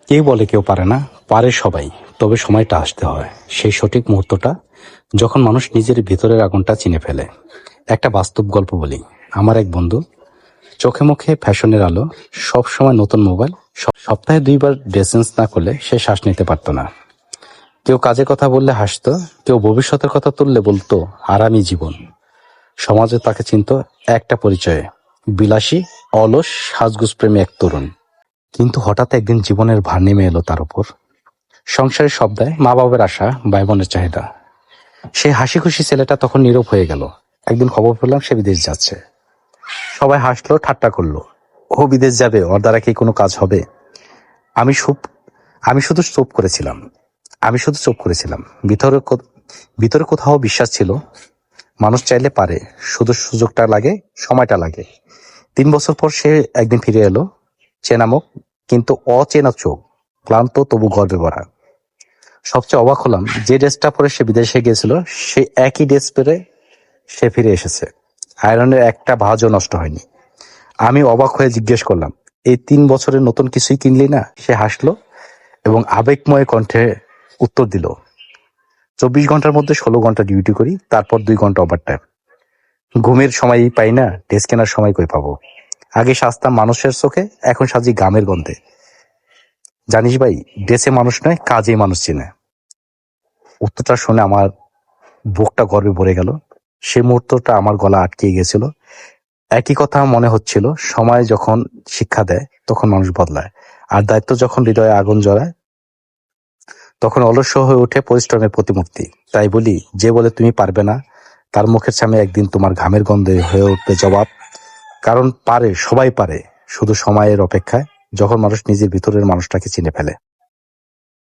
কেউ বলে কেউ পারে না, পারে সবাই। তবে সময়টা আসতে হয়, সেই সঠিক মুহূর্তটা যখন মানুষ নিজের ভিতরের আগুনটা চিনে ফেলে। একটা বাস্তব গল্প বলি। আমার এক বন্ধু, চোখে মুখে ফ্যাশনের আলো, সব সময় নতুন মোবাইল, সপ্তাহে 2বার ড্রেস চেঞ্জ না করলে সে শ্বাস নিতে পারতো না। কেউ কাজের কথা বললে হাসতো, কেউ ভবিষ্যতের কথা তুললে বলতো আরামই জীবন। সমাজে তাকে চিনত একটা পরিচয়ে, বিলাসী, অলস, সাজগুজ প্রেমী এক তরুণ। কিন্তু হঠাৎ একদিন জীবনের ভার নেমে এলো তার উপর। সংসারের সব দায়, মা বাবার আশা, ভাই বোনের চাহিদা। সেই হাসি খুশি ছেলেটা তখন নীরব হয়ে গেল। একদিন খবর পেলাম সে বিদেশ যাচ্ছে। সবাই হাসলো, ঠাট্টা করলো। ও বিদেশ যাবে, ওর দ্বারা কি কোনো কাজ হবে? আমি সুপ আমি শুধু চুপ করেছিলাম। ভিতরে ভিতরে কোথাও বিশ্বাস ছিল, মানুষ চাইলে পারে, শুধু সুযোগটা লাগে, সময়টা লাগে। 3 বছর পর সে একদিন ফিরে এলো, চেনা মুখ কিন্তু অচেনা চোখ, ক্লান্ত তবু গর্বে ভরা। সবচেয়ে অবাক হলাম, যে ড্রেসটা পরে সে বিদেশে গিয়েছিল সেই একই ড্রেস পরে সে ফিরে এসেছে। আয়রনের একটা ভাঁজও নষ্ট হয়নি। আমি অবাক হয়ে জিজ্ঞেস করলাম, এই 3 বছরে নতুন কিছুই কিনলি না? সে হাসলো এবং আবেগময় কণ্ঠে উত্তর দিল, 24 ঘন্টার মধ্যে 16 ঘন্টা ডিউটি করি, তারপর 2 ঘন্টা ওভারটাইম। ঘুমের সময় পাই না, ড্রেস কেনার সময় কই পাবো? আগে সাজতাম মানুষের চোখে, এখন সাজি গামের গন্ধে। জানিস ভাই, ড্রেসে মানুষ নয়, কাজে মানুষ চেনে। উত্তরটা শুনে আমার বুকটা গর্বে ভরে গেল। সে মুহূর্তটা আমার গলা আটকে গেছিল। একই কথা মনে হচ্ছিল, সময় যখন শিক্ষা দেয় তখন মানুষ বদলায়, আর দায়িত্ব যখন হৃদয়ে আগুন জ্বলায় তখন অলস হয়ে ওঠে পরিশ্রমের প্রতিমূর্তি। তাই বলি, যে বলে তুমি পারবে না, তার মুখের সামনে একদিন তোমার ঘামের গন্ধে হয়ে উঠবে জবাব। কারণ পারে, সবাই পারে, শুধু সময়ের অপেক্ষায়, যখন মানুষ নিজের ভিতরের মানুষটাকে চিনে ফেলে।